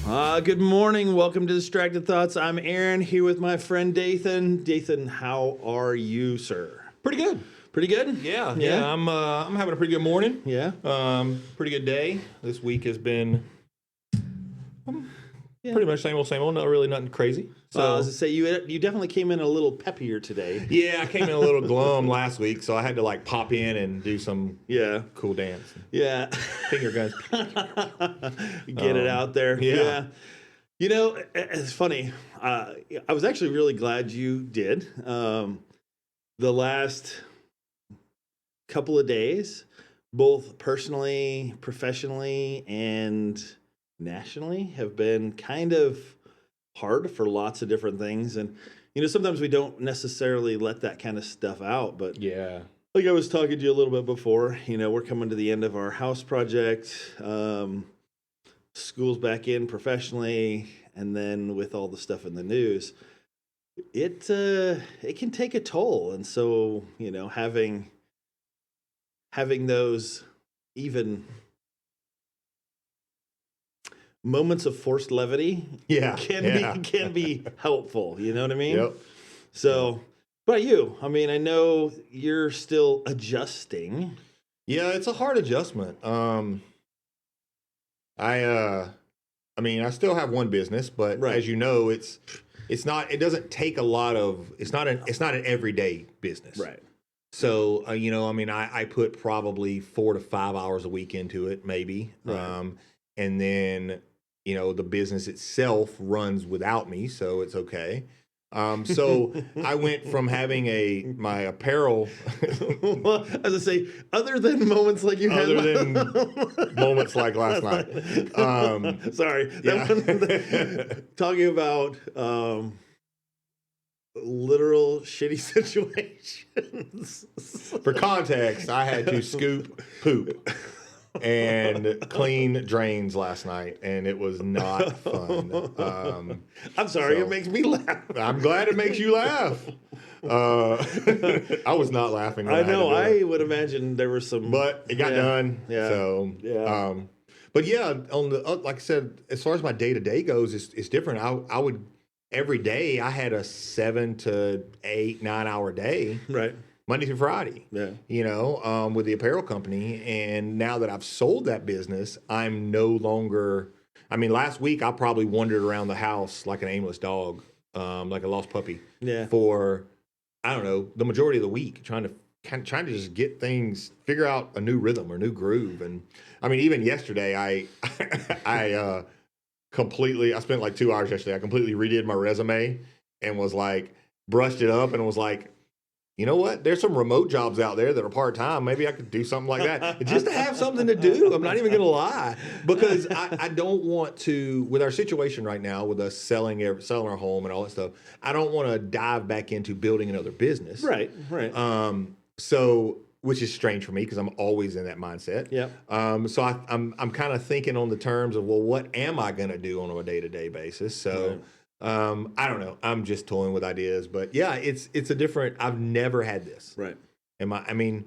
Good morning. Welcome to Distracted Thoughts. I'm Aaron here with my friend Dathan. Dathan, how are you, sir? Pretty good. Pretty good? Yeah. Yeah? I'm having a pretty good morning. Yeah? Pretty good day. This week has been Yeah. pretty much same old. Not really nothing crazy. So I was going to say, you definitely came in a little peppier today. yeah, I came in a little glum last week, so I had to like pop in and do some Yeah. cool dance, Yeah. finger guns. Get it out there. yeah. You know, it's funny. I was actually really glad you did. The last couple of days, both personally, professionally, and nationally, have been kind of hard for lots of different things. And, sometimes we don't necessarily let that kind of stuff out. But Yeah. like I was talking to you a little bit before, we're coming to the end of our house project. School's back in professionally, and then with all the stuff in the news, it can take a toll. And so, having those even moments of forced levity can be helpful. You know what I mean? Yep. So, but you, I know you're still adjusting. Yeah, it's a hard adjustment. I still have one business, but Right. as you know, it doesn't take a lot of, it's not an everyday business. Right. So, I put probably 4 to 5 hours a week into it, maybe. Right. And then, the business itself runs without me, so it's okay. So I went from having my apparel, Well, as I was say, other than moments like you had, other than moments like last night. Sorry, talking about literal shitty situations. For context, I had to scoop poop and clean drains last night, and it was not fun. I'm sorry, so- it makes me laugh. I'm glad it makes you laugh. I was not laughing. When I know. had to do it. I would imagine there were some, But it got done. Yeah. So, Yeah. but yeah, on the like I said, as far as my day to day goes, it's different. I would every day I had a 7 to 8, 9 hour day, Right. Monday through Friday. Yeah. With the apparel company, and now that I've sold that business, I'm no longer. Last week I probably wandered around the house like an aimless dog, like a lost puppy. Yeah. For I don't know, the majority of the week, trying to just get things, figure out a new rhythm or new groove. And even yesterday, I completely, I spent like 2 hours yesterday. I completely redid my resume and was like, brushed it up and was like, you know what? There's some remote jobs out there that are part-time. Maybe I could do something like that just to have something to do. I'm not even going to lie, because I don't want to, with our situation right now, with us selling our home and all that stuff, I don't want to dive back into building another business. Right. So, which is strange for me because I'm always in that mindset. Yep. So I'm kind of thinking on the terms of, well, what am I going to do on a day-to-day basis? So. Right. I don't know. I'm just toying with ideas, but yeah, it's a different. I've never had this. Right. My family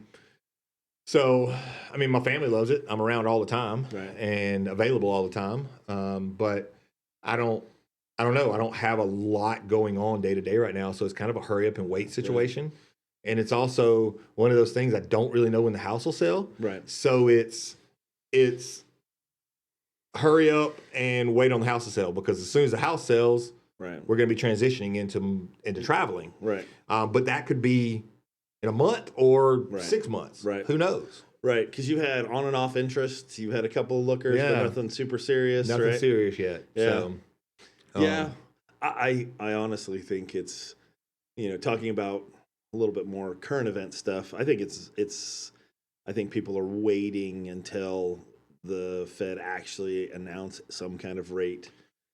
loves it. I'm around all the time, Right. and available all the time. But I don't know. I don't have a lot going on day to day right now, so it's kind of a hurry up and wait situation. Right. And it's also one of those things I don't really know when the house will sell. Right. So it's hurry up and wait on the house to sell, because as soon as the house sells. Right. We're going to be transitioning into traveling. Right. But that could be in a month or 6 months. Right. Who knows? Right. Because you had on and off interests. You had a couple of lookers, but nothing super serious. Nothing serious yet. Yeah. So, I honestly think it's, talking about a little bit more current event stuff. I think I think people are waiting until the Fed actually announce some kind of rate.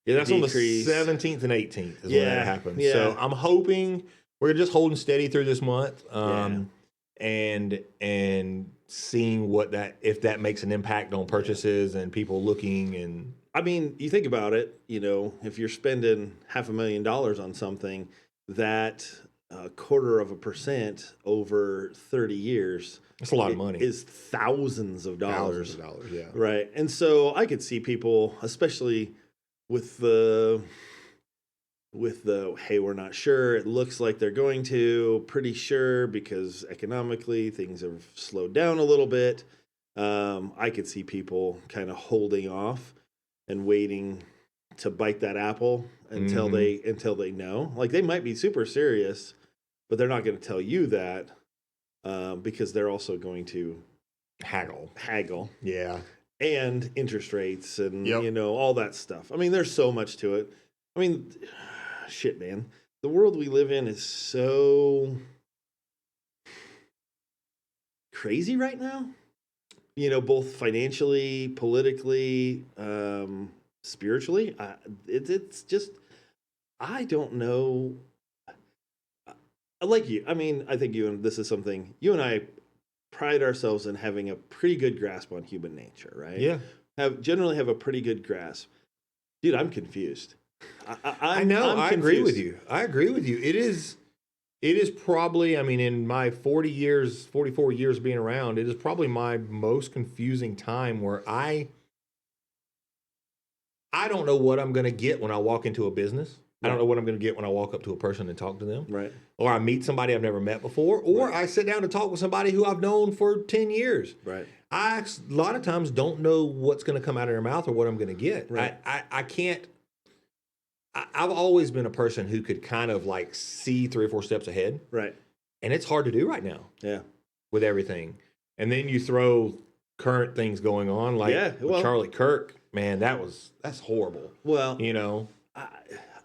Yeah, that's decrease. On the 17th and 18th is when that happens. Yeah. So I'm hoping we're just holding steady through this month, and seeing if that makes an impact on purchases and people looking. And you think about it, if you're spending $500,000 on something, that 0.25% over 30 years. That's a lot of money. Is thousands of dollars. Thousands of dollars, yeah. Right. And so I could see people, especially with the hey, we're not sure. It looks like they're going to. Pretty sure because economically things have slowed down a little bit. I could see people kind of holding off and waiting to bite that apple until they know. Like they might be super serious, but they're not going to tell you that because they're also going to haggle. Yeah. And interest rates and Yep. all that stuff. I mean, there's so much to it. I mean, shit, man. The world we live in is so crazy right now. Both financially, politically, spiritually. It's just, I don't know. Like you. I mean, I think this is something you and I pride ourselves in having a pretty good grasp on human nature, right? Yeah. Generally have a pretty good grasp. Dude, I'm confused. I know. I'm I confused. agree with you. It is probably, I mean, in my 44 years being around, it is probably my most confusing time where I don't know what I'm going to get when I walk into a business. I don't know what I'm going to get when I walk up to a person and talk to them. Right. Or I meet somebody I've never met before. Or I sit down to talk with somebody who I've known for 10 years. Right. I, a lot of times, don't know what's going to come out of their mouth or what I'm going to get. Right. I can't. I've always been a person who could kind of like see 3 or 4 steps ahead. Right. And it's hard to do right now. Yeah. With everything. And then you throw current things going on like with Charlie Kirk. Man, that's horrible. Well,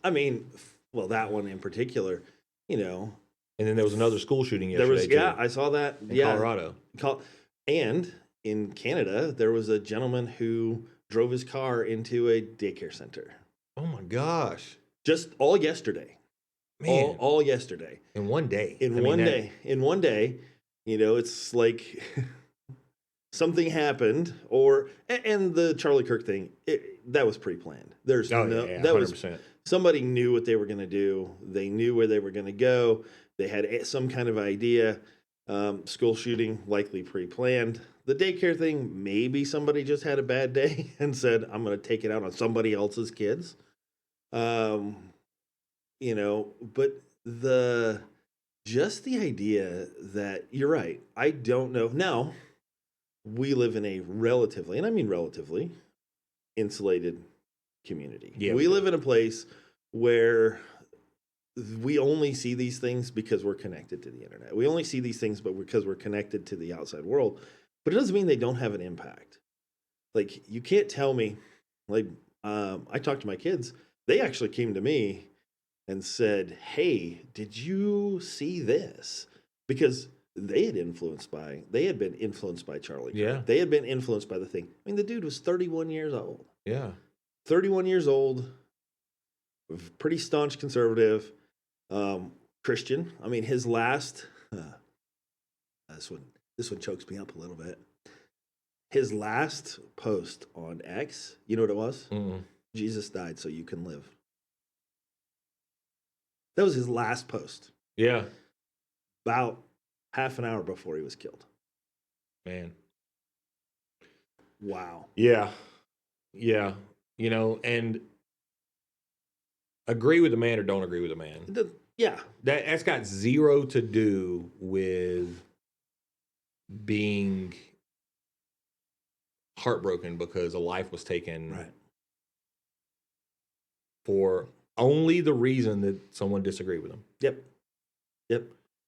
I mean, that one in particular, And then there was another school shooting yesterday. Too, I saw that. In Colorado. And in Canada, there was a gentleman who drove his car into a daycare center. Oh my gosh. Just all yesterday. Man. All yesterday. In one day. In one day. It's like something happened and the Charlie Kirk thing, that was pre-planned. There's that 100%. was somebody knew what they were going to do. They knew where they were going to go. They had some kind of idea. School shooting, likely pre-planned. The daycare thing, maybe somebody just had a bad day and said, I'm going to take it out on somebody else's kids. But just the idea that you're right. I don't know. Now, we live in a relatively, and I mean relatively, insulated community. Yeah, we live in a place where we only see these things because we're connected to the internet. We only see these things because we're connected to the outside world. But it doesn't mean they don't have an impact. Like, you can't tell me, like, I talked to my kids. They actually came to me and said, hey, did you see this? Because they had been influenced by Charlie Kirk. Yeah. They had been influenced by the thing. I mean, the dude was 31 years old. Yeah. 31 years old, pretty staunch conservative, Christian. I mean, his last, this one chokes me up a little bit. His last post on X, you know what it was? Mm-mm. Jesus died so you can live. That was his last post. Yeah. About half an hour before he was killed. Man. Wow. Yeah. Yeah. And agree with the man or don't agree with the man. Yeah. That's got zero to do with being heartbroken because a life was taken for only the reason that someone disagreed with them. Yep.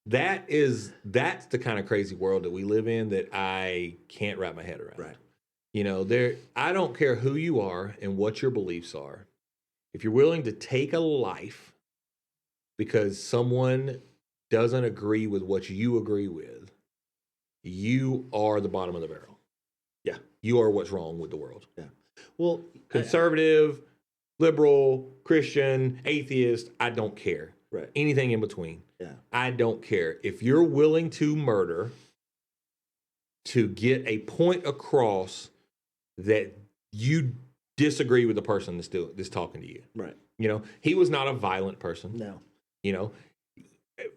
That's the kind of crazy world that we live in that I can't wrap my head around. Right. I don't care who you are and what your beliefs are. If you're willing to take a life because someone doesn't agree with what you agree with, you are the bottom of the barrel. Yeah. You are what's wrong with the world. Yeah. Well, conservative, liberal, Christian, atheist, I don't care. Right. Anything in between. Yeah. I don't care. If you're willing to murder to get a point across that you disagree with the person that's talking to you. Right. He was not a violent person. No.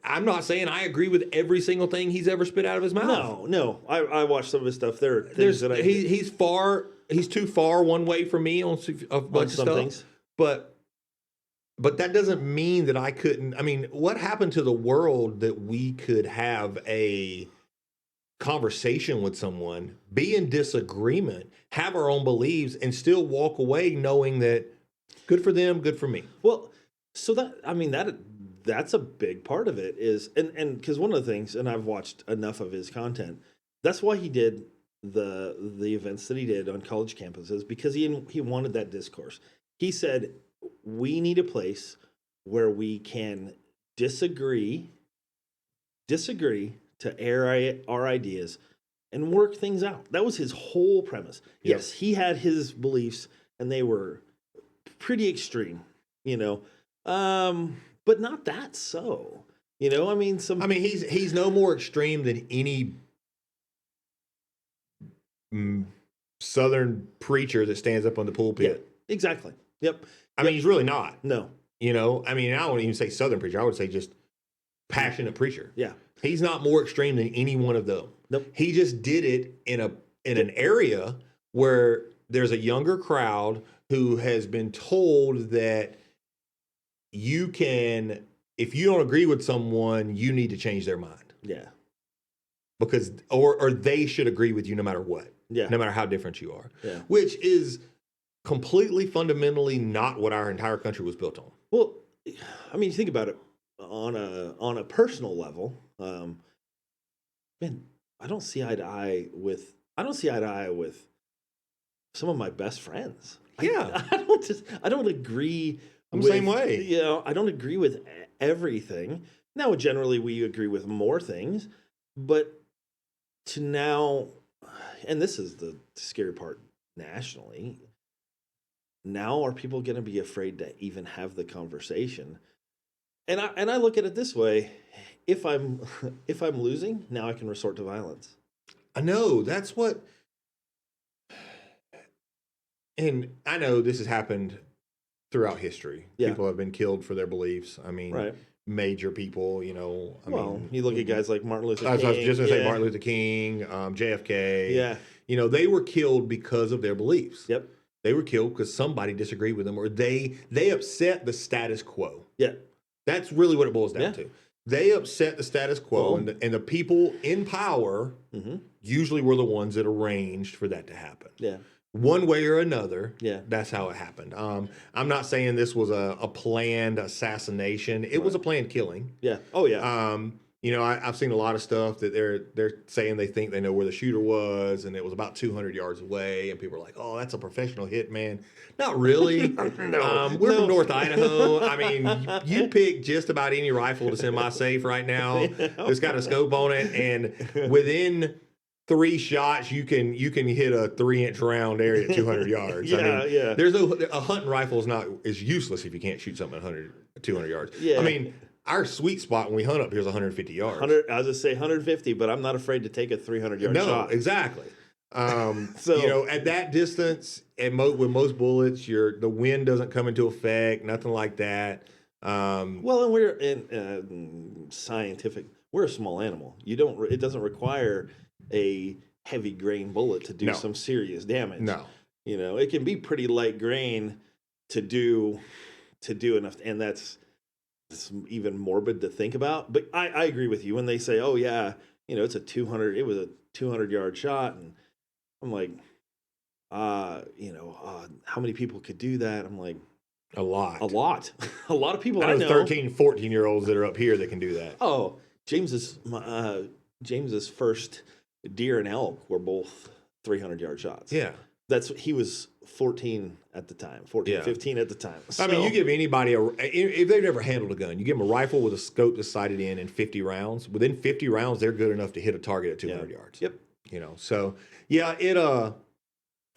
I'm not saying I agree with every single thing he's ever spit out of his mouth. No. I watched some of his stuff. He's too far one way for me on a bunch of stuff. Things. But that doesn't mean that I couldn't. I mean, what happened to the world that we could have a conversation with someone, be in disagreement, have our own beliefs, and still walk away knowing that good for them, good for me. Well, so that's a big part of it is, and because one of the things, and I've watched enough of his content, that's why he did the events that he did on college campuses, because he wanted that discourse. He said we need a place where we can disagree to air our ideas and work things out. That was his whole premise. Yep. Yes, he had his beliefs and they were pretty extreme, but not that so. I mean, he's no more extreme than any Southern preacher that stands up on the pulpit. Yeah, exactly. Yep. I mean, he's really not. No. I mean, I wouldn't even say Southern preacher. I would say just passionate preacher. Yeah. He's not more extreme than any one of them. Nope. He just did it in an area where there's a younger crowd who has been told that you can, if you don't agree with someone, you need to change their mind. Yeah. Because or they should agree with you no matter what. Yeah. No matter how different you are. Yeah. Which is completely fundamentally not what our entire country was built on. Well, I mean, you think about it on a personal level. Man, I don't see eye to eye with some of my best friends. Yeah. I don't agree. I'm the same way. I don't agree with everything. Now, generally, we agree with more things, but to now, and this is the scary part nationally. Now, are people going to be afraid to even have the conversation? And I look at it this way: if I'm losing, now I can resort to violence. I know that's what, and I know this has happened throughout history. Yeah. People have been killed for their beliefs. I mean, right. Major people. I mean, you look at guys like Martin Luther King. I was just going to say Martin Luther King, JFK. Yeah. They were killed because of their beliefs. Yep. They were killed because somebody disagreed with them, or they upset the status quo. Yeah. That's really what it boils down to. They upset the status quo, Well, and the people in power usually were the ones that arranged for that to happen. Yeah. One way or another, Yeah. that's how it happened. I'm not saying this was a planned assassination. It was a planned killing. Yeah. Oh, yeah. I've seen a lot of stuff that they're saying they think they know where the shooter was, and it was about 200 yards away, and people are like, "Oh, that's a professional hitman." Not really. We're from North Idaho. I mean, you pick just about any rifle that's in my safe right now that's got a scope on it, and within 3 shots, you can hit a 3-inch round area at 200 yards. Yeah. There's a hunting rifle is useless if you can't shoot something at 200 yards. Yeah. I mean, our sweet spot when we hunt up here is 150 yards. I was going to say 150, but I'm not afraid to take a 300-yard shot. No, exactly. So at that distance, with most bullets, the wind doesn't come into effect, nothing like that. Well, and we're in scientific. We're a small animal. It doesn't require a heavy grain bullet to do some serious damage. No, it can be pretty light grain to do enough, and it's even morbid to think about. But I agree with you when they say, "Oh yeah, it's a 200. It was a 200-yard shot," and I'm like, how many people could do that? I'm like, a lot, a lot of people. I know 13, 14-year-olds that are up here that can do that. Oh, James's first deer and elk were both 300-yard shots. Yeah. He was 14 at the time, 15 at the time. So, I mean, you give anybody if they've never handled a gun, you give them a rifle with a scope that's sighted in 50 rounds. Within 50 rounds, they're good enough to hit a target at 200 yards. Yep. So yeah, it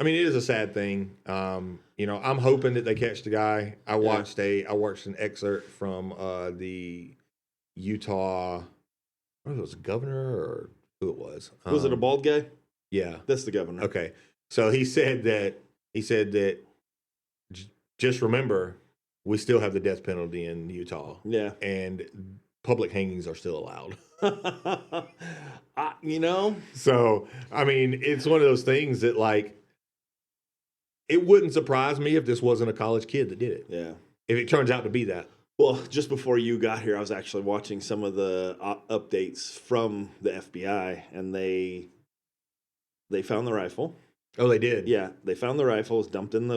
is a sad thing. I'm hoping that they catch the guy. I watched an excerpt from the Utah, I don't know if it was governor or who it was. Was it a bald guy? Yeah. That's the governor. Okay. So he said that just remember, we still have the death penalty in Utah. Yeah. And public hangings are still allowed. You know? So, I mean, it's one of those things that, like, it wouldn't surprise me if this wasn't a college kid that did it. Yeah. If it turns out to be that. Well, just before you got here, I was actually watching some of the updates from the FBI, and they found the rifle. Oh, they did. Yeah, they found the rifle. It was dumped in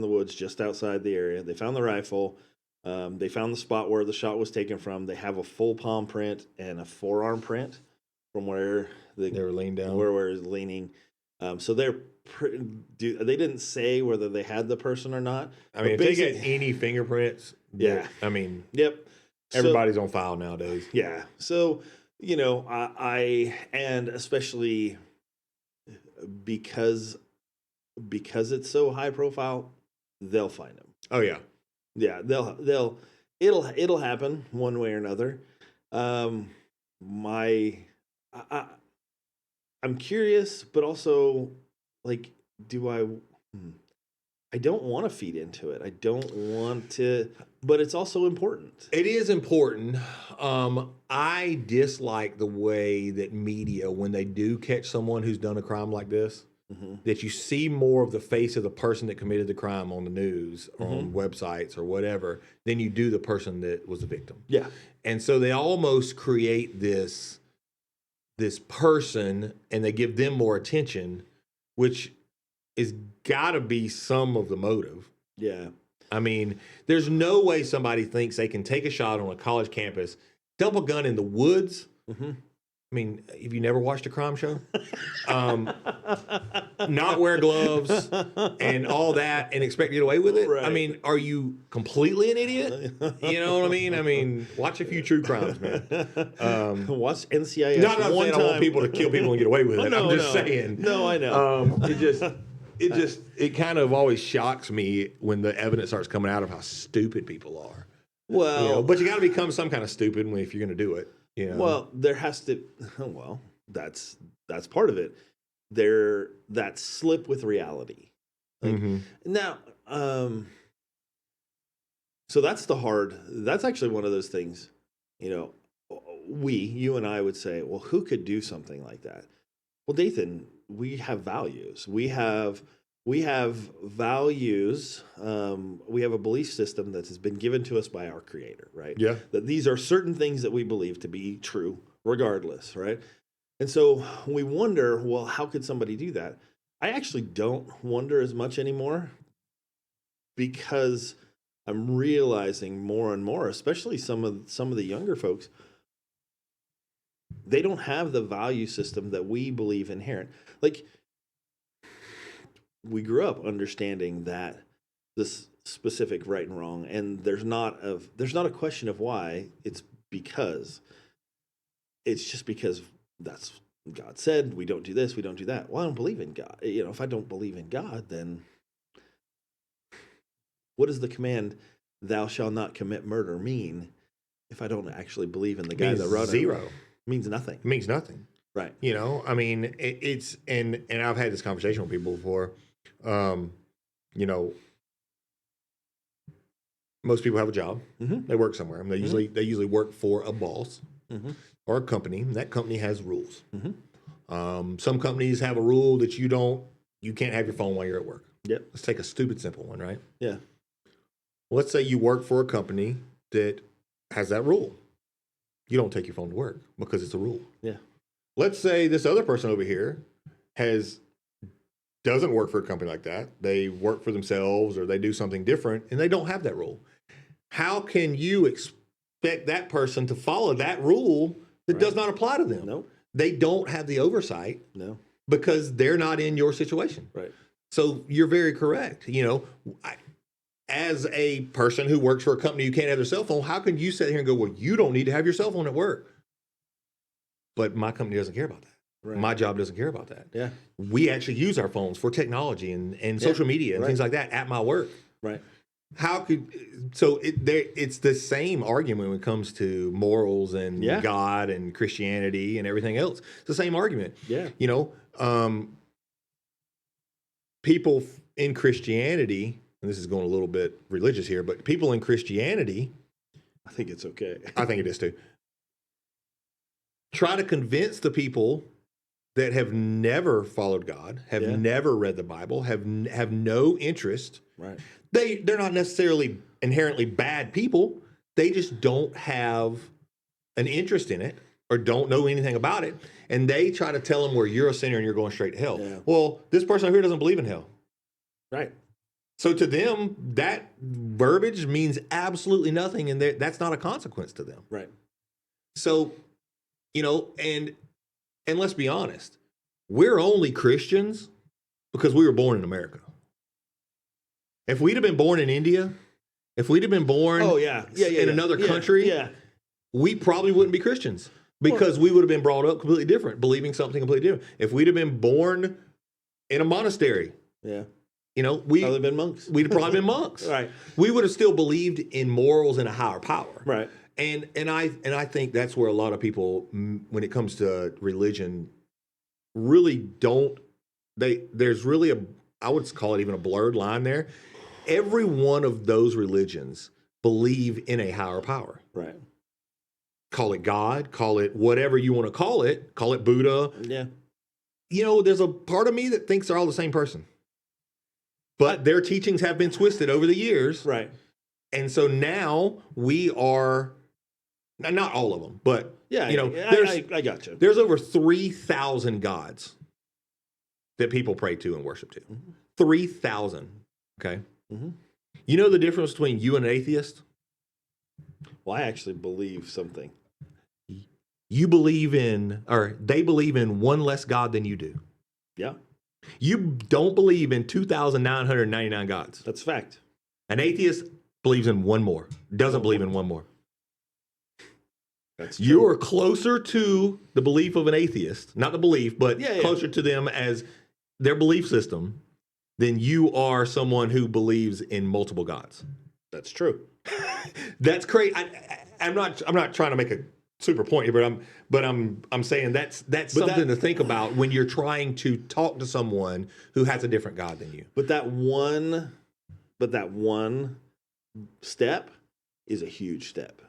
the woods just outside the area. They found the rifle. They found the spot where the shot was taken from. They have a full palm print and a forearm print from where They were leaned down. where it was leaning. So they didn't say whether they had the person or not. I mean, if they get any fingerprints, Yeah. I mean, Yep. everybody's on file nowadays. Yeah. So, I and especially because it's so high profile, they'll find him. Oh yeah. Yeah, it'll happen one way or another. I'm curious, but also like, I don't want to feed into it. I don't want to, but it's also important. It is important. I dislike the way that media, when they do catch someone who's done a crime like this, that you see more of the face of the person that committed the crime on the news or on websites or whatever than you do the person that was the victim. Yeah. And so they almost create this person and they give them more attention, which is got to be some of the motive. Yeah. I mean, there's no way somebody thinks they can take a shot on a college campus, dump a gun in the woods. I mean, have you never watched a crime show? Not wear gloves and all that and expect to get away with it? Right. I mean, are you completely an idiot? You know what I mean? I mean, watch a few true crimes, man. Watch NCIS. Not saying I want people to kill people and get away with it. No, I'm just saying. No, I know. It kind of always shocks me when the evidence starts coming out of how stupid people are. Well, But you got to become some kind of stupid if you're going to do it. Well, there has to. Well, that's part of it. That slip with reality. Like, now, so that's actually one of those things. You and I would say, well, who could do something like that? Well, Dathan, we have values. We have values. We have a belief system that has been given to us by our Creator, right? Yeah. That these are certain things that we believe to be true, regardless, right? And so we wonder, well, how could somebody do that? I actually don't wonder as much anymore because I'm realizing more and more, especially some of the younger folks, they don't have the value system that we believe inherent. Like, we grew up understanding that this specific right and wrong, and there's not a question of why. It's just because that's God said. We don't do this, we don't do that. Well, I don't believe in God. If I don't believe in God, then what does the command "Thou shalt not commit murder" mean? If I don't actually believe in the guy that wrote zero. it, means nothing. It means nothing. Right. I mean, it's and I've had this conversation with people before. Most people have a job. They work somewhere. And they usually work for a boss or a company. And that company has rules. Some companies have a rule that you can't have your phone while you're at work. Yep. Let's take a stupid simple one, right? Yeah. Let's say you work for a company that has that rule. You don't take your phone to work because it's a rule. Yeah. Let's say this other person over here doesn't work for a company like that. They work for themselves or they do something different and they don't have that rule. How can you expect that person to follow that rule that does not apply to them? No. They don't have the oversight. No. Because they're not in your situation. Right. So you're very correct. As a person who works for a company, you can't have their cell phone. How can you sit here and go, well, you don't need to have your cell phone at work? But my company doesn't care about that. Right. My job doesn't care about that. Yeah. We actually use our phones for technology and social media and things like that at my work. Right. It's the same argument when it comes to morals and God and Christianity and everything else. It's the same argument. Yeah. People in Christianity, and this is going a little bit religious here, but people in Christianity, I think it's okay. I think it is too, try to convince the people that have never followed God, have never read the Bible, have no interest. Right. They're not necessarily inherently bad people. They just don't have an interest in it or don't know anything about it. And they try to tell them where you're a sinner and you're going straight to hell. Yeah. Well, this person over here doesn't believe in hell. Right. So to them, that verbiage means absolutely nothing, and that's not a consequence to them. Right. So, and let's be honest, we're only Christians because we were born in America. If we'd have been born in India, if we'd have been born in another country, we probably wouldn't be Christians because we would have been brought up completely different, believing something completely different. If we'd have been born in a monastery, we'd probably been monks. We'd have probably been monks. Right. We would have still believed in morals and a higher power. Right. And I think that's where a lot of people, when it comes to religion, really don't. There's really I would call it even a blurred line there. Every one of those religions believe in a higher power. Right. Call it God, call it whatever you want to call it Buddha. Yeah. There's a part of me that thinks they're all the same person. But their teachings have been twisted over the years. Right. And so now we are, not all of them, but, I got you. There's over 3,000 gods that people pray to and worship to. Mm-hmm. 3,000. Okay. Mm-hmm. You know the difference between you and an atheist? Well, I actually believe something. They believe in one less God than you do. Yeah. You don't believe in 2,999 gods. That's a fact. An atheist believes in one more. Doesn't believe in one more. That's true. You're closer to the belief of an atheist, not the belief, but closer to them as their belief system than you are someone who believes in multiple gods. That's true. That's crazy. I'm not trying to make a super point here, but I'm saying that's something to think about when you're trying to talk to someone who has a different God than you. But that one step is a huge step.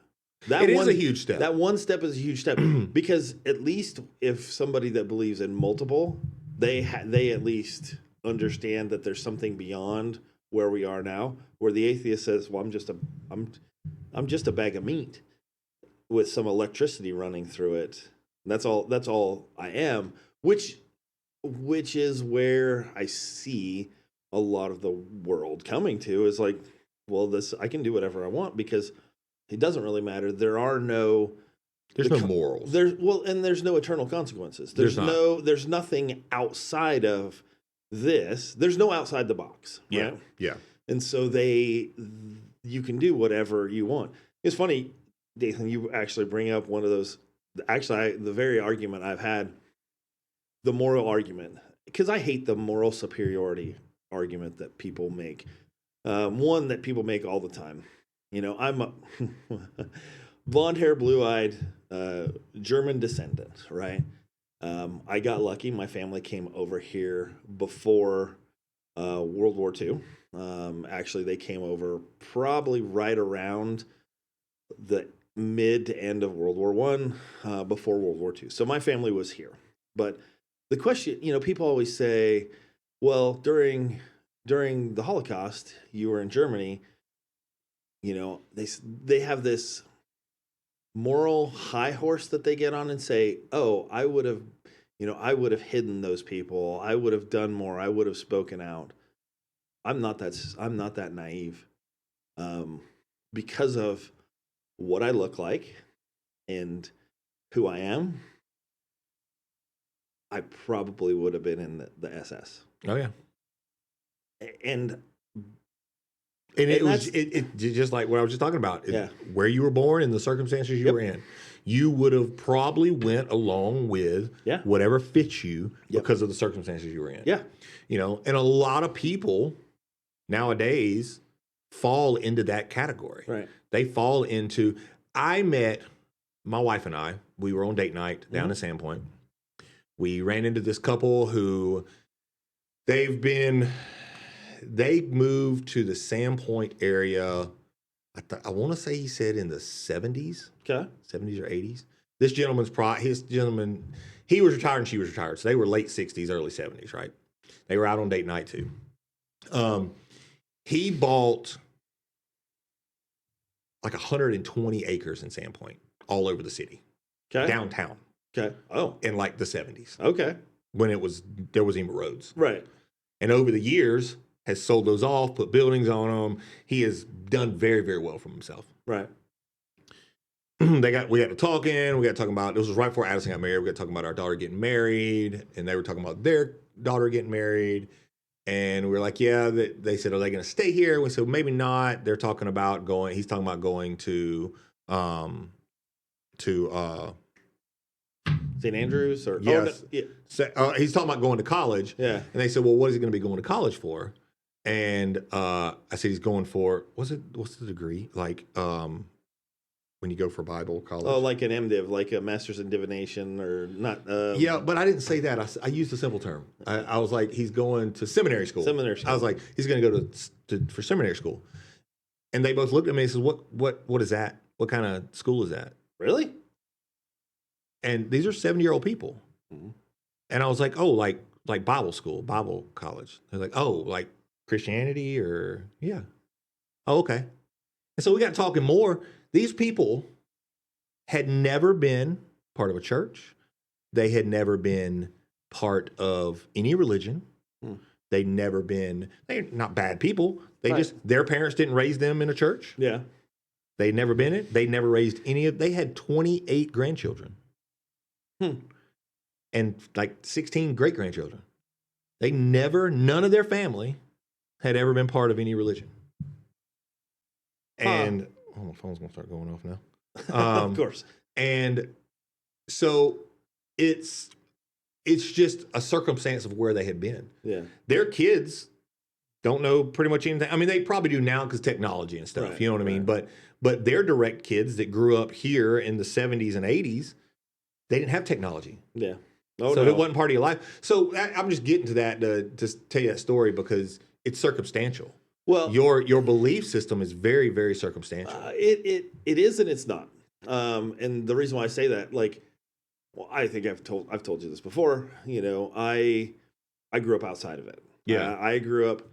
It is a huge step. That one step is a huge step because at least if somebody that believes in multiple, they at least understand that there's something beyond where we are now. Where the atheist says, "Well, I'm just a bag of meat with some electricity running through it. That's all I am." Which is where I see a lot of the world coming to is like, well, I can do whatever I want because it doesn't really matter. There's no morals. There's no eternal consequences. There's nothing outside of this. There's no outside the box. Right? Yeah. And so you can do whatever you want. It's funny, Dathan, you actually bring up one of those. Actually, the very argument I've had, the moral argument, because I hate the moral superiority argument that people make. One that people make all the time. I'm a blonde hair, blue-eyed German descendant, right? I got lucky. My family came over here before World War II. Actually, they came over probably right around the mid to end of World War I, before World War II. So my family was here. But the question, people always say, well, during the Holocaust, you were in Germany. They have this moral high horse that they get on and say, oh, I would have hidden those people. I would have done more. I would have spoken out. I'm not that naive, because of what I look like and who I am. I probably would have been in the SS. Oh yeah. And it was just like what I was just talking about. Where you were born and the circumstances you were in, you would have probably went along with whatever fits you because of the circumstances you were in. Yeah. And a lot of people nowadays fall into that category. Right. They fall into, I met my wife and I, we were on date night down in Sandpoint. We ran into this couple who they moved to the Sandpoint area. I want to say he said in the 70s. Okay. 70s or 80s. This gentleman, he was retired and she was retired. So they were late 60s, early 70s, right? They were out on date night too. He bought like 120 acres in Sandpoint, all over the city, Okay. downtown. Okay. Oh. In like the 70s. Okay. When there was even roads. Right. And over the years has sold those off, put buildings on them. He has done very, very well for himself. Right. We got to talking. We got talking about, this was right before Addison got married. We got talking about our daughter getting married, and they were talking about their daughter getting married. And we were like, yeah, they said, are they going to stay here? We said, maybe not. They're talking about he's talking about going to St. Andrews or yes. Oh, no, yeah. So, he's talking about going to college. Yeah. And they said, well, what is he going to be going to college for? And I said, he's going for, what's the degree? Like, when you go for Bible college. Oh, like an MDiv, like a Master's in Divination or not. Yeah, but I didn't say that. I used a simple term. I was like, he's going to seminary school. Seminary school. I was like, he's going to go for seminary school. And they both looked at me and said, what is that? What kind of school is that? Really? And these are 70-year-old people. Mm-hmm. And I was like, oh, like Bible school, Bible college. They're like, oh, like Christianity or, yeah. Oh, okay. And so we got talking more. These people had never been part of a church. They had never been part of any religion. They'd never been, they're not bad people. Their parents didn't raise them in a church. Yeah. They'd never been it. They'd never raised they had 28 grandchildren. And like 16 great grandchildren. None of their family had ever been part of any religion. And, my phone's going to start going off now. Of course. And so it's just a circumstance of where they had been. Yeah. Their kids don't know pretty much anything. I mean, they probably do now because technology and stuff, Right, you know what I mean? right. But their direct kids that grew up here in the 70s and 80s, they didn't have technology. Yeah. So it wasn't part of your life. So I'm just getting to that to tell you that story because it's circumstantial. Well, your belief system is very, very circumstantial. It is and it's not. And the reason why I say that, like, well, I think I've told you this before. You know, I grew up outside of it. Yeah. I grew up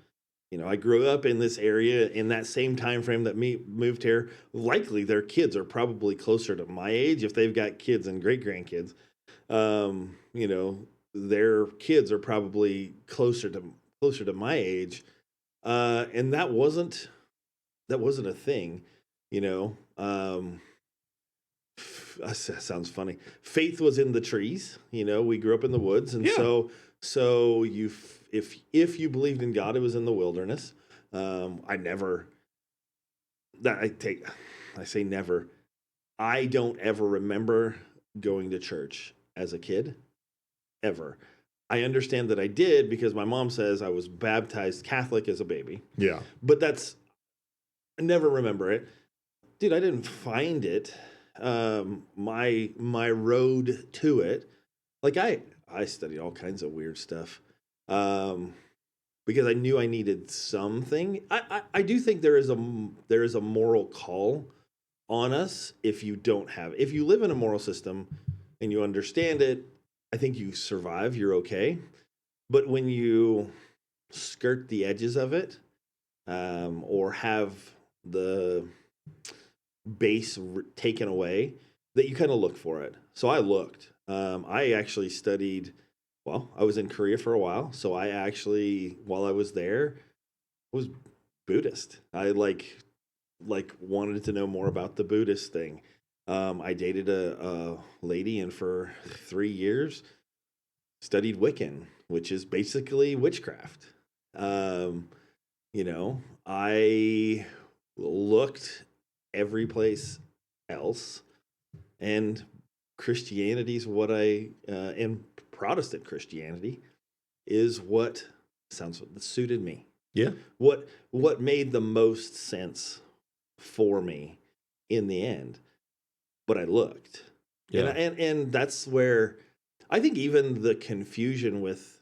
in this area in that same time frame that me moved here. Likely their kids are probably closer to my age if they've got kids and great grandkids. You know, their kids are probably closer to my age. And that wasn't a thing, you know. That sounds funny. Faith was in the trees, you know. We grew up in the woods, and so if you believed in God, it was in the wilderness. I say never. I don't ever remember going to church as a kid, ever. I understand that I did because my mom says I was baptized Catholic as a baby. Yeah. But I never remember it. Dude, I didn't find it. My road to it, like I studied all kinds of weird stuff. Because I knew I needed something. I do think there is a moral call on us if you live in a moral system and you understand it, I think you survive, you're okay. But when you skirt the edges of it, or have the base taken away, that you kind of look for it. So I looked. I actually studied, I was in Korea for a while. So I actually, while I was there, was Buddhist. I like wanted to know more about the Buddhist thing. I dated a lady, and for 3 years studied Wiccan, which is basically witchcraft. You know, I looked every place else, and Christianity's what and Protestant Christianity is what suited me. Yeah. What made the most sense for me in the end. But I looked. Yeah. And that's where I think even the confusion with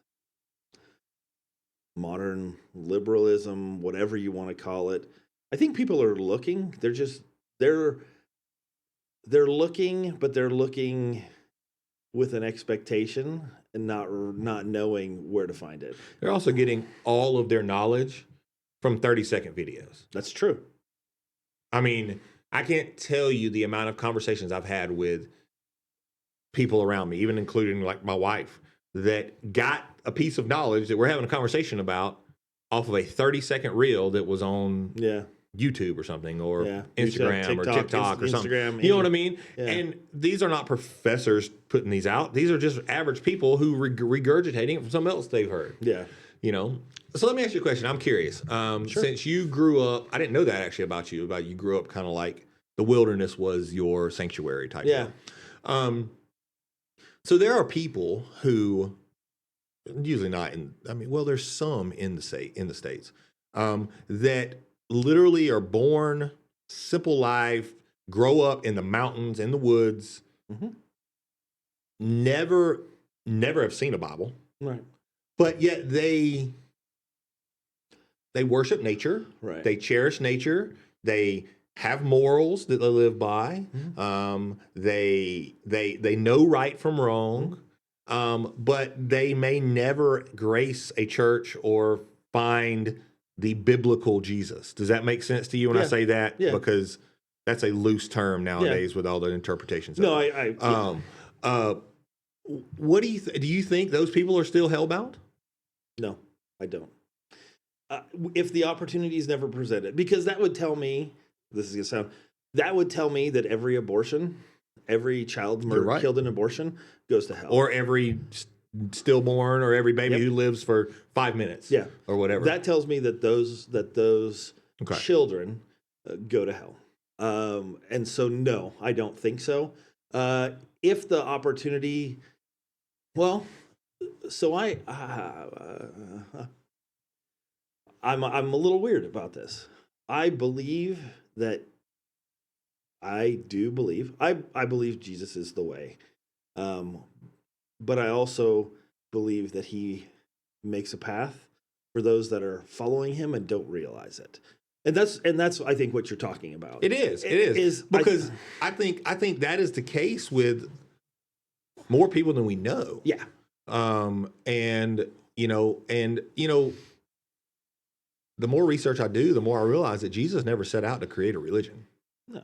modern liberalism, whatever you want to call it, I think people are looking. They're looking, but they're looking with an expectation and not knowing where to find it. They're also getting all of their knowledge from 30-second videos. That's true. I mean, I can't tell you the amount of conversations I've had with people around me, even including like my wife, that got a piece of knowledge that we're having a conversation about off of a 30-second reel that was on YouTube or something, or Instagram or TikTok or something. You know what I mean? Yeah. And these are not professors putting these out. These are just average people who regurgitating it from something else they've heard. Yeah. You know? So let me ask you a question. I'm curious. Since you grew up, I didn't know that actually about you grew up kind of like the wilderness was your sanctuary type. Yeah. So there are people who usually not there's some in the States that literally are born simple life, grow up in the mountains, in the woods, never have seen a Bible. Right. But yet they worship nature. Right. They cherish nature. They have morals that they live by. They know right from wrong. But they may never grace a church or find the biblical Jesus. Does that make sense to you when I say that? Yeah. Because that's a loose term nowadays with all the interpretations. No, what do you think those people are still hellbound? No, I don't. If the opportunity is never presented, because that would tell me, that would tell me that every abortion, every child killed in abortion goes to hell. Or every stillborn or every baby who lives for 5 minutes. Yeah. Or whatever. That tells me that those children go to hell. And so, no, I don't think so. If the opportunity, so I'm a little weird about this. I believe I believe Jesus is the way. But I also believe that he makes a path for those that are following him and don't realize it. And that's I think what you're talking about. It is because I think that is the case with more people than we know. Yeah. And the more research I do, the more I realize that Jesus never set out to create a religion. No.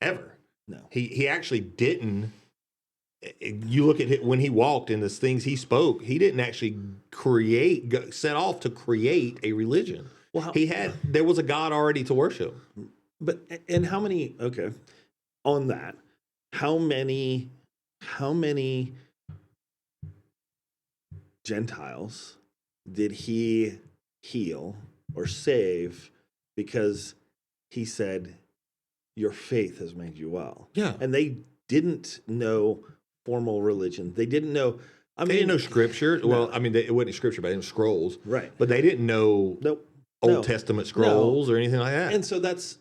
Ever. No. He actually didn't. You look at it when he walked and the things he spoke, he didn't actually set off to create a religion. Well, there was a God already to worship. But, and how many Gentiles did he heal or save because he said, your faith has made you well? Yeah. And they didn't know formal religion. They didn't know. They didn't know scripture. No. Well, it wasn't scripture, but it was scrolls. Right. But they didn't know Old Testament scrolls or anything like that. And so that's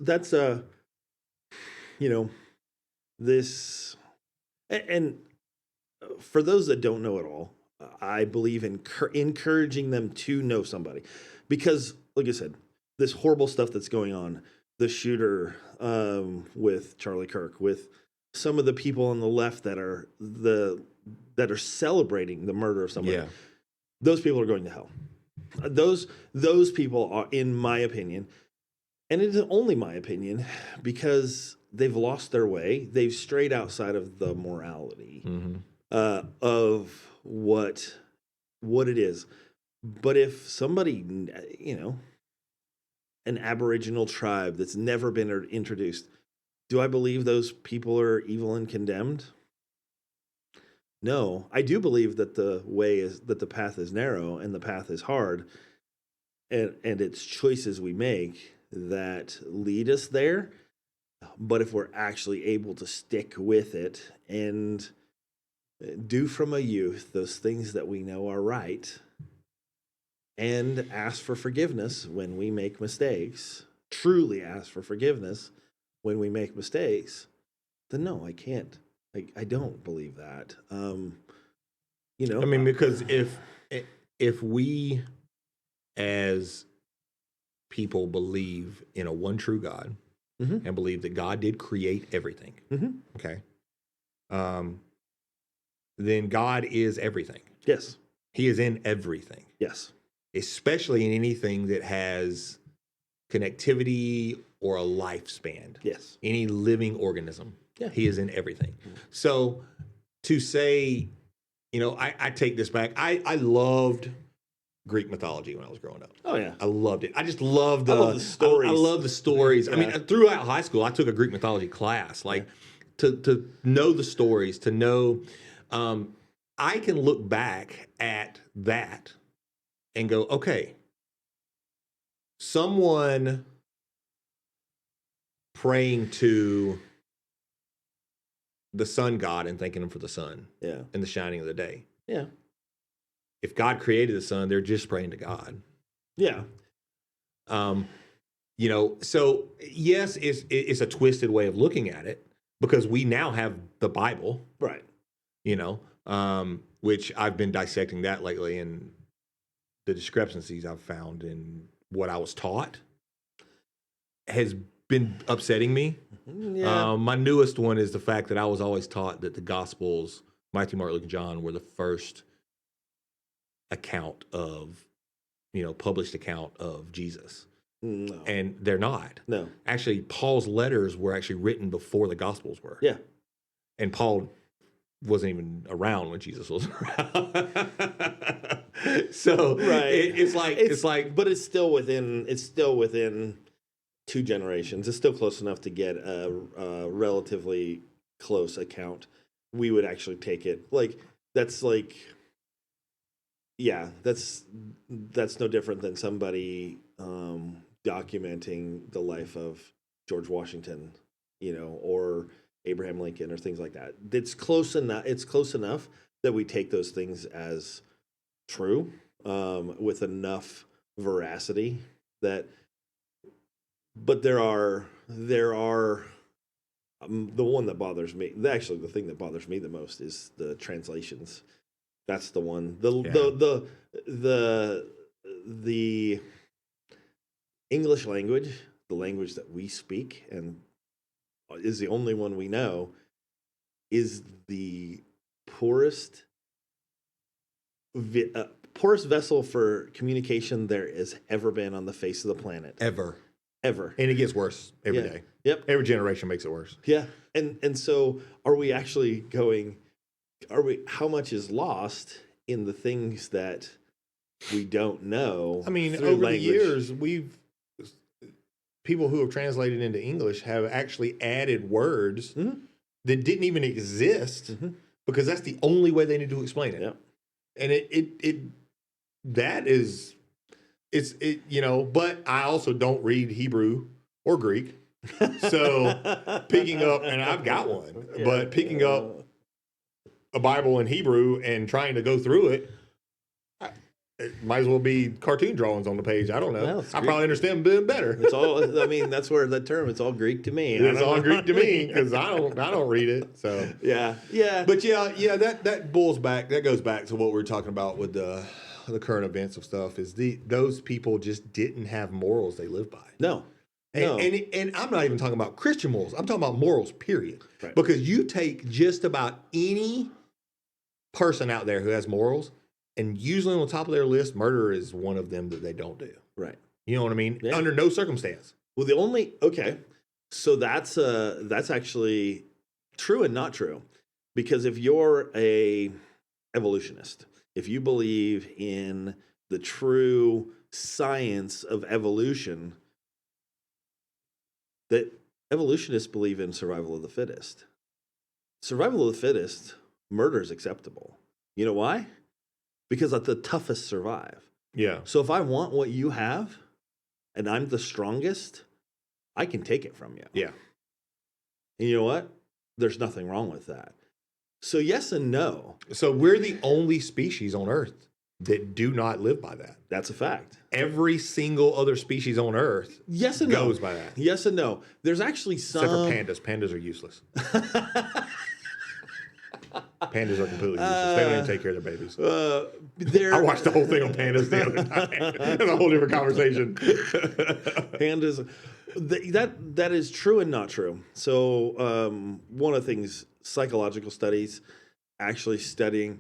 this. And for those that don't know at all, I believe in encouraging them to know somebody, because, like I said, this horrible stuff that's going on, the shooter with Charlie Kirk, with some of the people on the left that are celebrating the murder of somebody, those people are going to hell. Those people are, in my opinion, and it is only my opinion, because they've lost their way. They've strayed outside of the morality of what it is. But if somebody, an Aboriginal tribe that's never been introduced, do I believe those people are evil and condemned? No, I do believe that the path is narrow and the path is hard, and it's choices we make that lead us there. But if we're actually able to stick with it and do from a youth those things that we know are right, and ask for forgiveness when we make mistakes, truly ask for forgiveness when we make mistakes, then no, I can't. I don't believe that. Because if we as people believe in a one true God and believe that God did create everything, okay, then God is everything. Yes. He is in everything, Yes. especially in anything that has connectivity or a lifespan. Yes. Any living organism. Yeah. He is in everything. So to say, I take this back. I loved Greek mythology when I was growing up. Oh yeah. I loved it. I just loved I love the stories. I love the stories. Yeah. I mean, throughout high school, I took a Greek mythology class. Like to know the stories, to know. I can look back at that and go, okay, someone praying to the sun god and thanking him for the sun Yeah. and the shining of the day. Yeah. If God created the sun, they're just praying to God. Yeah. So yes, it's a twisted way of looking at it because we now have the Bible, Right. Which I've been dissecting that lately, and the discrepancies I've found in what I was taught has been upsetting me. Yeah. My newest one is the fact that I was always taught that the Gospels, Matthew, Mark, Luke, and John, were the first account of, published account of Jesus. No. And they're not. No. Actually, Paul's letters were actually written before the Gospels were. Yeah. And Paul wasn't even around when Jesus was around. So Right. it's like, but it's still within 2 generations. It's still close enough to get a relatively close account. We would actually take it that's no different than somebody documenting the life of George Washington, or Abraham Lincoln or things like that. It's close enough that we take those things as true, with enough veracity that. But there are the one that bothers me. Actually, the thing that bothers me the most is the translations. That's the one. The English language, the language that we speak and is the only one we know, is the poorest vessel for communication there has ever been on the face of the planet. Ever. And it gets worse every day. Yep. Every generation makes it worse. Yeah. And so how much is lost in the things that we don't know? I mean, through over language? the years, people who have translated into English have actually added words that didn't even exist because that's the only way they need to explain it. Yeah. And but I also don't read Hebrew or Greek. So picking up, and I've got one, but picking up a Bible in Hebrew and trying to go through it, it might as well be cartoon drawings on the page. I don't know. Well, I probably understand them better. It's all. I mean, that's where the term. It's all Greek to me. It's all Greek to me because I don't read it. So yeah. But that boils back. That goes back to what we were talking about with the current events of stuff. Is those people just didn't have morals they live by. No. And I'm not even talking about Christian morals. I'm talking about morals, period. Right. Because you take just about any person out there who has morals, and usually on the top of their list, murder is one of them that they don't do. Right. You know what I mean? Yeah. Under no circumstance. Well, so that's actually true and not true, because if you're a evolutionist, if you believe in the true science of evolution, that evolutionists believe in survival of the fittest. Survival of the fittest, murder is acceptable. You know why? Because the toughest survive. Yeah. So if I want what you have and I'm the strongest, I can take it from you. Yeah. And you know what? There's nothing wrong with that. So yes and no. So we're the only species on Earth that do not live by that. That's a fact. Every single other species on Earth Yes and goes no. by that. Yes and no. There's actually some... Except for pandas. Pandas are useless. Pandas are completely useless. They don't even take care of their babies. I watched the whole thing on pandas the other time. It's a whole different conversation. Pandas... That is true and not true. So one of the things, psychological studies actually studying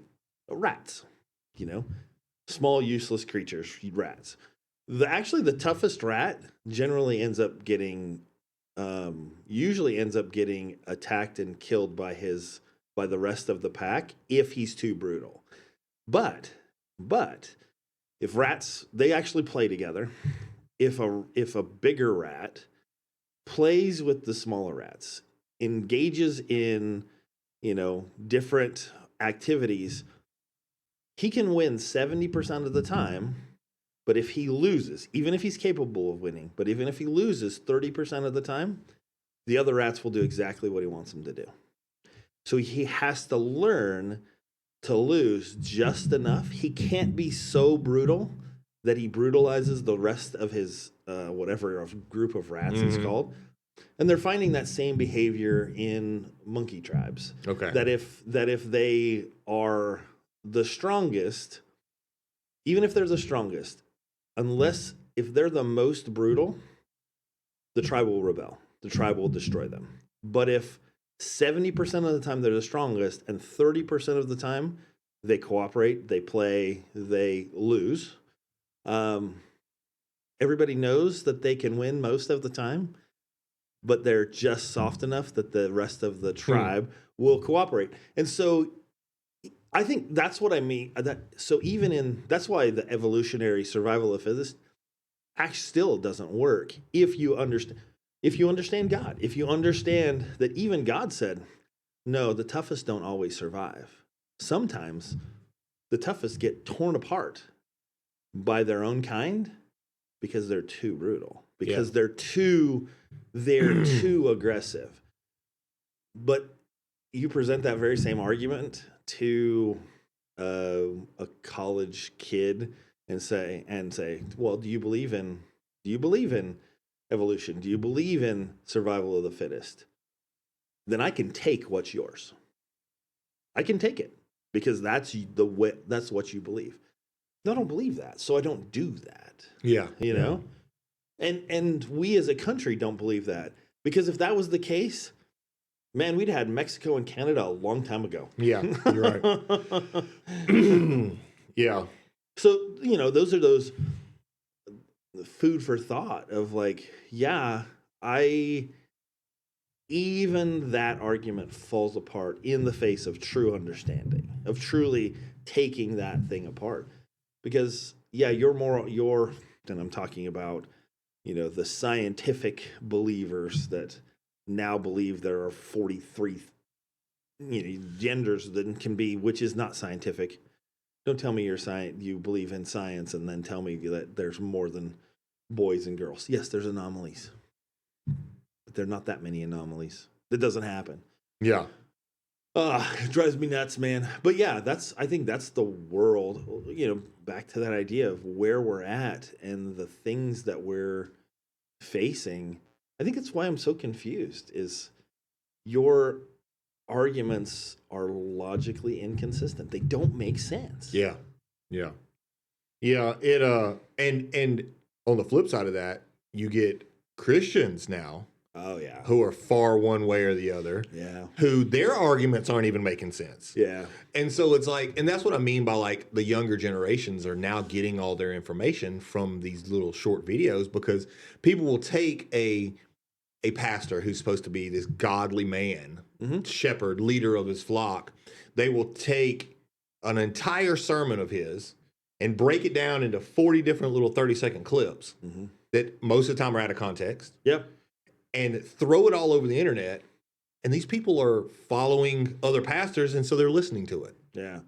rats, you know, small useless creatures, rats. Actually the toughest rat generally usually ends up getting attacked and killed by the rest of the pack if he's too brutal. But if rats, they actually play together. If a bigger rat plays with the smaller rats, engages in, different activities, he can win 70% of the time. But if he loses, even if he's capable of winning, but even if he loses 30% of the time, the other rats will do exactly what he wants them to do. So he has to learn to lose just enough. He can't be so brutal that he brutalizes the rest of his whatever group of rats is called. And they're finding that same behavior in monkey tribes. Okay. That if they are the strongest, even if they're the strongest, if they're the most brutal, the tribe will rebel. The tribe will destroy them. But if 70% of the time they're the strongest and 30% of the time they cooperate, they play, they lose, everybody knows that they can win most of the time, but they're just soft enough that the rest of the tribe will cooperate. And so I think that's what I mean. That's why the evolutionary survival of the fittest actually still doesn't work if you understand God. If you understand that even God said, no, the toughest don't always survive. Sometimes the toughest get torn apart by their own kind because they're too brutal, because they're too aggressive. But you present that very same argument to a college kid and say, well, do you believe in evolution? Do you believe in survival of the fittest? Then I can take what's yours. I can take it because that's what you believe. No, I don't believe that, so I don't do that. Yeah. You know? And we as a country don't believe that, because if that was the case, man, we'd had Mexico and Canada a long time ago. Yeah, you're right. Yeah. So, those are those food for thought of like, even that argument falls apart in the face of true understanding, of truly taking that thing apart. Because, and I'm talking about, the scientific believers that now believe there are 43, genders that can be, which is not scientific. Don't tell me you believe in science and then tell me that there's more than boys and girls. Yes, there's anomalies, but there are not that many anomalies. That doesn't happen. Yeah. It drives me nuts, man. But yeah, I think that's the world, back to that idea of where we're at and the things that we're facing. I think that's why I'm so confused, is your arguments are logically inconsistent. They don't make sense. Yeah. Yeah. Yeah. It and on the flip side of that, you get Christians now. Oh yeah. Who are far one way or the other. Yeah. Who their arguments aren't even making sense. Yeah. And so it's like, and that's what I mean by like the younger generations are now getting all their information from these little short videos, because people will take a pastor who's supposed to be this godly man, shepherd, leader of his flock. They will take an entire sermon of his and break it down into 40 different little 30-second clips that most of the time are out of context. Yep. And throw it all over the internet. And these people are following other pastors, and so they're listening to it. Yeah.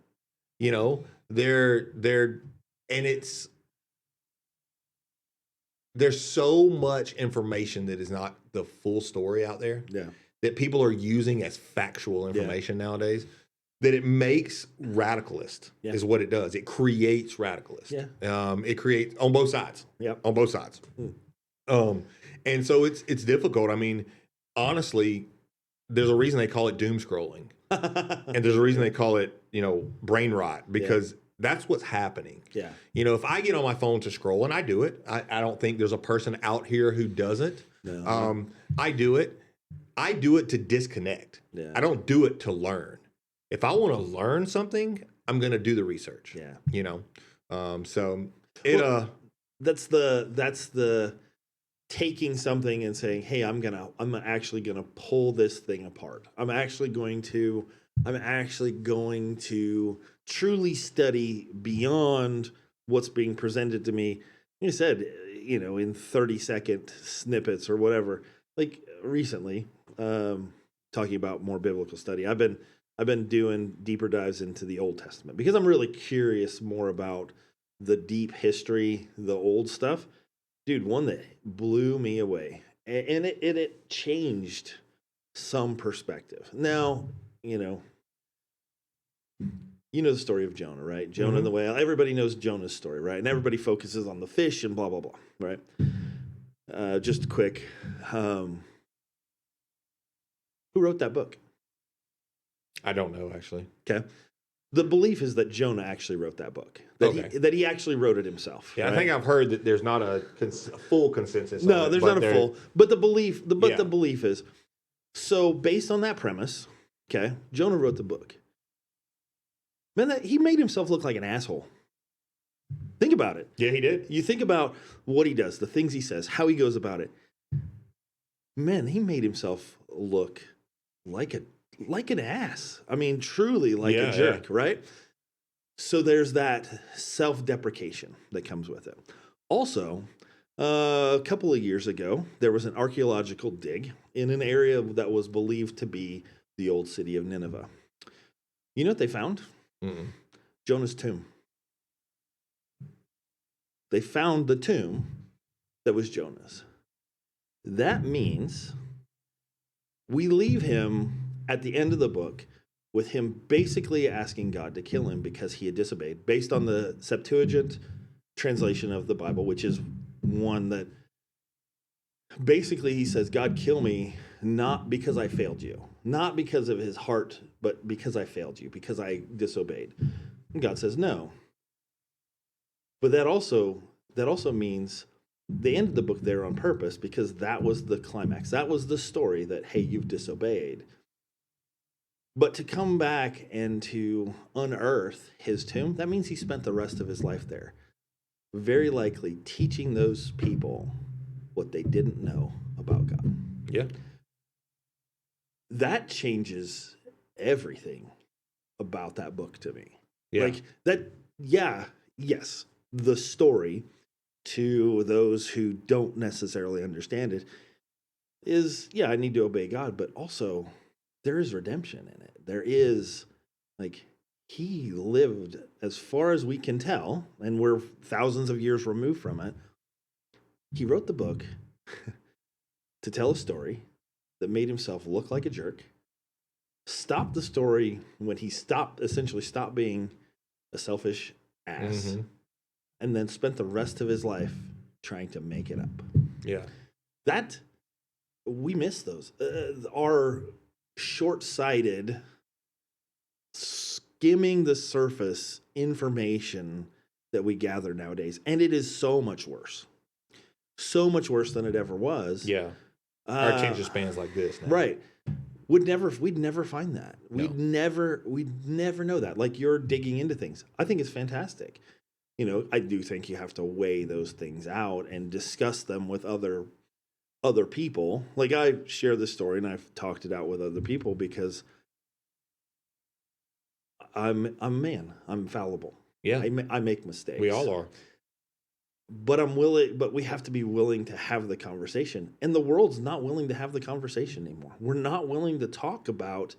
There's so much information that is not the full story out there. Yeah. That people are using as factual information nowadays, that it makes radicalist is what it does. It creates radicalist. Yeah. It creates on both sides. Yep. On both sides. And so it's difficult. I mean, honestly, there's a reason they call it doom scrolling. And there's a reason they call it, brain rot, because that's what's happening. Yeah. If I get on my phone to scroll, and I do it, I don't think there's a person out here who doesn't. No. I do it. I do it to disconnect. Yeah. I don't do it to learn. if I want to learn something, I'm going to do the research. Yeah. You know, so it Well, that's the taking something and saying, "Hey, I'm actually gonna pull this thing apart. I'm actually going to truly study beyond what's being presented to me." You said, in 30-second snippets or whatever. Like recently, talking about more biblical study, I've been doing deeper dives into the Old Testament because I'm really curious more about the deep history, the old stuff. Dude, one that blew me away, and it changed some perspective. Now, the story of Jonah, right? Jonah and the whale. Everybody knows Jonah's story, right? And everybody focuses on the fish and blah blah blah, right? Just quick, who wrote that book? I don't know actually. Okay. The belief is that Jonah actually wrote that book. That he actually wrote it himself. Yeah, right? I think I've heard that there's not a full consensus. No, on it, there's but not a full. But the belief is, so based on that premise, okay, Jonah wrote the book. Man, he made himself look like an asshole. Think about it. Yeah, he did. You think about what he does, the things he says, how he goes about it. Man, he made himself look like an ass. I mean, truly like a jerk, right? So there's that self-deprecation that comes with it. Also, a couple of years ago, there was an archaeological dig in an area that was believed to be the old city of Nineveh. You know what they found? Mm-mm. Jonah's tomb. They found the tomb that was Jonah's. That means we leave him at the end of the book with him basically asking God to kill him because he had disobeyed, based on the Septuagint translation of the Bible, which is one that basically he says, God, kill me, not because I failed you, not because of his heart, but because I failed you, because I disobeyed. And God says, no. But that also means they ended the book there on purpose because that was the climax. That was the story that, hey, you've disobeyed. But to come back and to unearth his tomb, that means he spent the rest of his life there. Very likely teaching those people what they didn't know about God. Yeah. That changes everything about that book to me. Yeah. Like that, yes, the story to those who don't necessarily understand it is, I need to obey God, but also there is redemption in it. There is, like, he lived, as far as we can tell, and we're thousands of years removed from it. He wrote the book to tell a story that made himself look like a jerk. Stopped the story when he essentially stopped being a selfish ass, and then spent the rest of his life trying to make it up. Yeah. That, we miss those. Our short-sighted, skimming the surface information that we gather nowadays, and it is so much worse than it ever was. Yeah. Our attention spans like this now. Right. We'd never find that. No. We'd never know that. Like, you're digging into things. I think it's fantastic. I do think you have to weigh those things out and discuss them with other people. Like, I share this story and I've talked it out with other people because I'm a man. I'm fallible. Yeah. I make mistakes. We all are. But we have to be willing to have the conversation. And the world's not willing to have the conversation anymore. We're not willing to talk about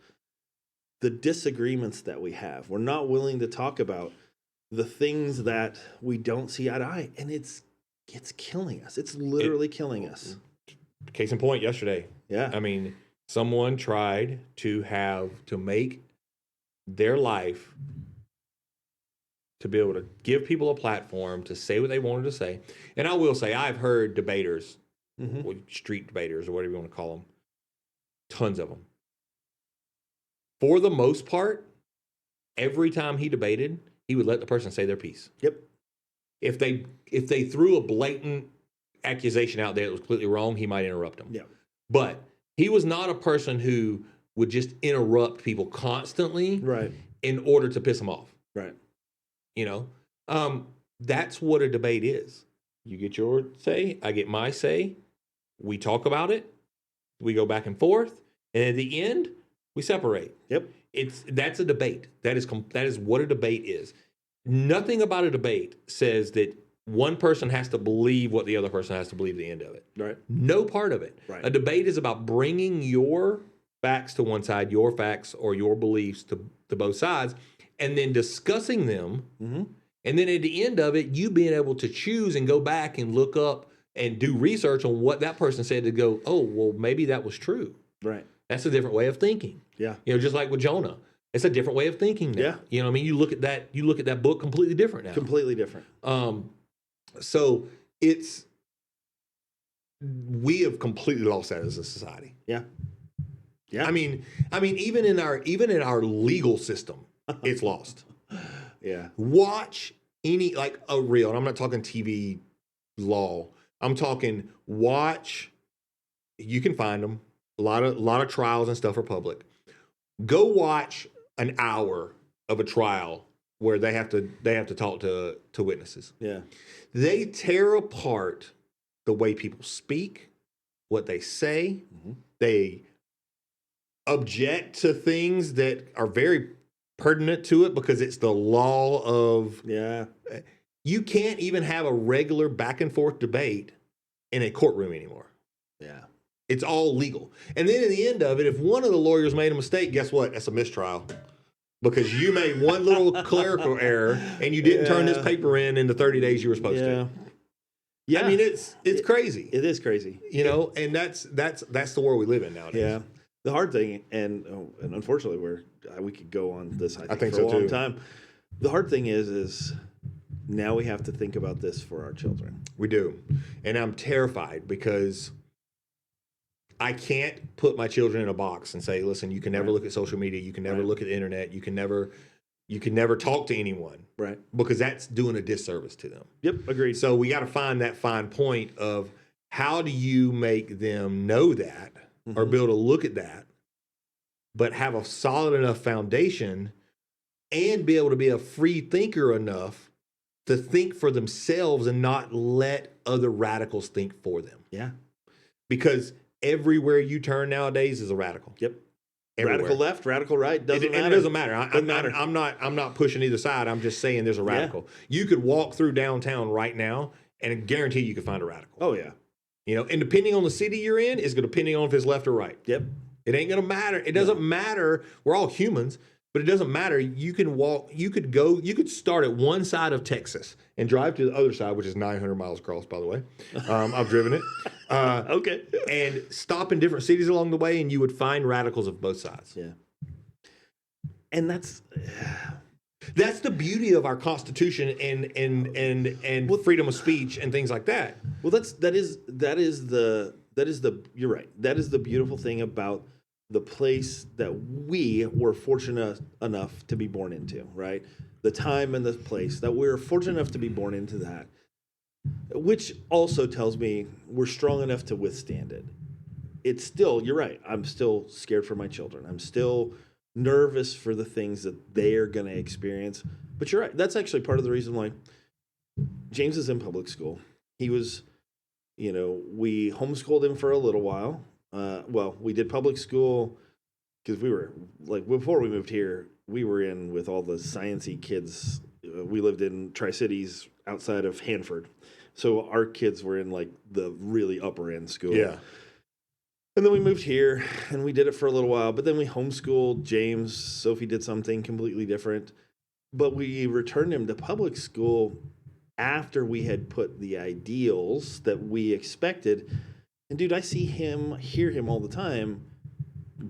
the disagreements that we have. We're not willing to talk about the things that we don't see eye to eye. And it's killing us. It's literally killing us. Case in point, yesterday. Yeah. I mean, someone tried to make their life, to be able to give people a platform to say what they wanted to say. And I will say, I've heard debaters, street debaters or whatever you want to call them, tons of them. For the most part, every time he debated, he would let the person say their piece. Yep. If they threw a blatant accusation out there that was completely wrong, he might interrupt them. Yeah. But he was not a person who would just interrupt people constantly Right. in order to piss them off. Right. You know, that's what a debate is. You get your say, I get my say. We talk about it. We go back and forth, and at the end, we separate. Yep. That's a debate. That is what a debate is. Nothing about a debate says that one person has to believe what the other person has to believe at the end of it. Right. No part of it. Right. A debate is about bringing your facts to one side, your facts or your beliefs to both sides, and then discussing them. Mm-hmm. And then at the end of it, you being able to choose and go back and look up and do research on what that person said to go, oh, well, maybe that was true. Right. That's a different way of thinking. Yeah. You know, just like with Jonah. It's a different way of thinking now. Yeah. You know what I mean? You look at that book completely different now. Completely different. So we have completely lost that as a society. Yeah. Yeah. I mean, even in our legal system, it's lost. Yeah. Watch any like a real, and I'm not talking TV law. I'm talking watch. You can find them. A lot of trials and stuff are public. Go watch an hour of a trial where they have to talk to witnesses. Yeah. They tear apart the way people speak, what they say. Mm-hmm. They object to things that are very pertinent to it because it's the law of. Yeah. You can't even have a regular back and forth debate in a courtroom anymore. Yeah. It's all legal. And then in the end of it, if one of the lawyers made a mistake, guess what? That's a mistrial. Because you made one little clerical error and you didn't turn this paper in the 30 days you were supposed to. Yeah. I mean, it's crazy. It is crazy. You know, and that's the world we live in nowadays. Yeah. The hard thing, and unfortunately, we could go on this, I think for so a long too. time. The hard thing is now we have to think about this for our children. We do. And I'm terrified because I can't put my children in a box and say, listen, you can never look at social media. You can never look at the internet. You can never talk to anyone. Right. Because that's doing a disservice to them. Yep. Agreed. So we got to find that fine point of how do you make them know that or be able to look at that, but have a solid enough foundation and be able to be a free thinker enough to think for themselves and not let other radicals think for them. Yeah. Because everywhere you turn nowadays is a radical. Yep. Everywhere. Radical left, radical right, doesn't matter. It doesn't matter. I'm not pushing either side. I'm just saying there's a radical. Yeah. You could walk through downtown right now and I guarantee you could find a radical. Oh yeah. You know, and depending on the city you're in, it's going to depending on if it's left or right. Yep. It ain't going to matter. It doesn't matter. We're all humans, but it doesn't matter. You can walk, you could start at one side of Texas and drive to the other side, which is 900 miles across, by the way. I've driven it. Okay. And stop in different cities along the way, and you would find radicals of both sides. Yeah. And that's the beauty of our Constitution and freedom of speech and things like that. Well, that is the you're right. That is the beautiful thing about the place that we were fortunate enough to be born into, right? The time and the place that we're fortunate enough to be born into that, which also tells me we're strong enough to withstand it. It's still, you're right. I'm still scared for my children. I'm still nervous for the things that they are going to experience. But you're right. That's actually part of the reason why James is in public school. He was, we homeschooled him for a little while. We did public school because we were before we moved here, we were in with all the sciencey kids. We lived in Tri-Cities outside of Hanford. So our kids were in the really upper end school. Yeah. And then we moved here and we did it for a little while, but then we homeschooled James. Sophie did something completely different, but we returned him to public school after we had put the ideals that we expected. And dude, I hear him all the time,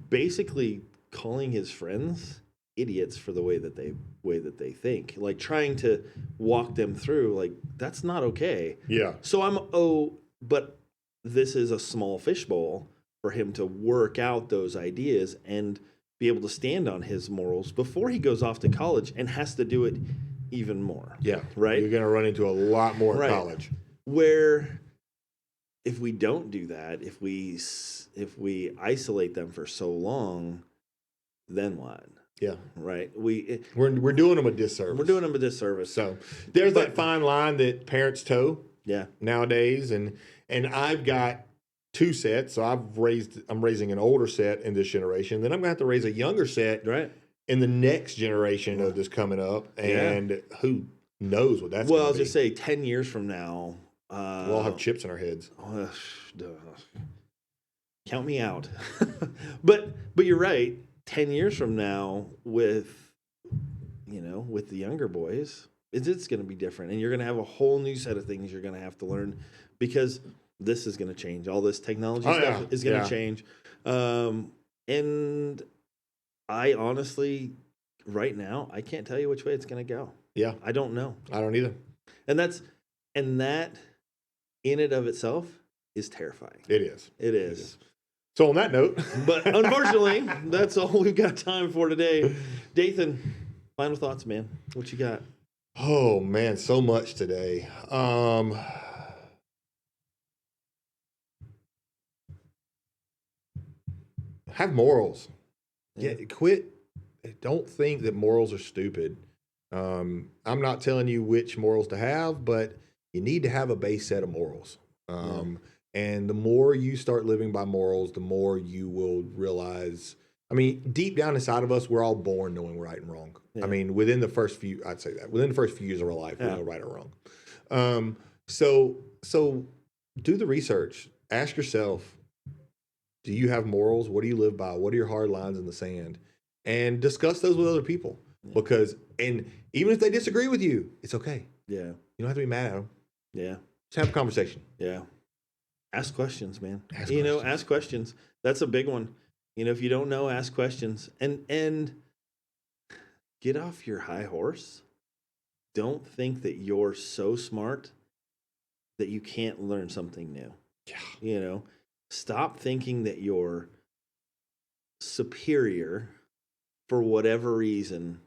basically calling his friends idiots for the way that they think, trying to walk them through, that's not okay. Yeah. So but this is a small fishbowl for him to work out those ideas and be able to stand on his morals before he goes off to college and has to do it even more. Yeah. Right. You're going to run into a lot more in college. Where if we don't do that, if we isolate them for so long, then what? Yeah. Right? We're doing them a disservice. We're doing them a disservice. So there's that fine line that parents toe Yeah. nowadays, and I've got 2 sets. So I'm raising an older set in this generation. Then I'm gonna have to raise a younger set Right. in the next generation of this coming up, and who knows what that's. Well, gonna I'll be. just say 10 years from now, we'll all have chips in our heads. Count me out. but you're right. 10 years from now, with the younger boys, it's going to be different, and you're going to have a whole new set of things you're going to have to learn, because this is going to change. All this technology stuff is going to change, and I honestly, right now, I can't tell you which way it's going to go. Yeah, I don't know. I don't either. And that in and of itself is terrifying. It is. It is. So on that note, but unfortunately, that's all we've got time for today. Dathan, final thoughts, man. What you got? Oh man, so much today. Have morals. Yeah, quit. Don't think that morals are stupid. I'm not telling you which morals to have, but you need to have a base set of morals. And the more you start living by morals, the more you will realize. I mean, deep down inside of us, we're all born knowing right and wrong. Yeah. I mean, within the first few years of our life, we know right or wrong. So do the research. Ask yourself, do you have morals? What do you live by? What are your hard lines in the sand? And discuss those with other people. Because, and even if they disagree with you, it's okay. Yeah. You don't have to be mad at them. Yeah. Just have a conversation. Yeah. Ask questions, man. Ask questions. That's a big one. If you don't know, ask questions. And get off your high horse. Don't think that you're so smart that you can't learn something new. Yeah. Stop thinking that you're superior for whatever reason.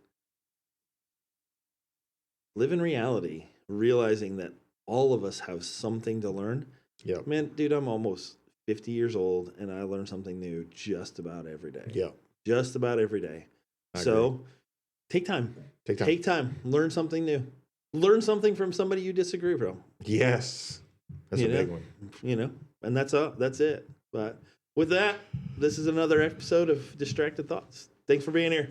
Live in reality, realizing that all of us have something to learn. Yeah. Man, dude, I'm almost 50 years old, and I learn something new just about every day. Yeah. Just about every day. So take time. Take time. Learn something new. Learn something from somebody you disagree with. Yes. That's a big one. And that's it. But with that, this is another episode of Distracted Thoughts. Thanks for being here.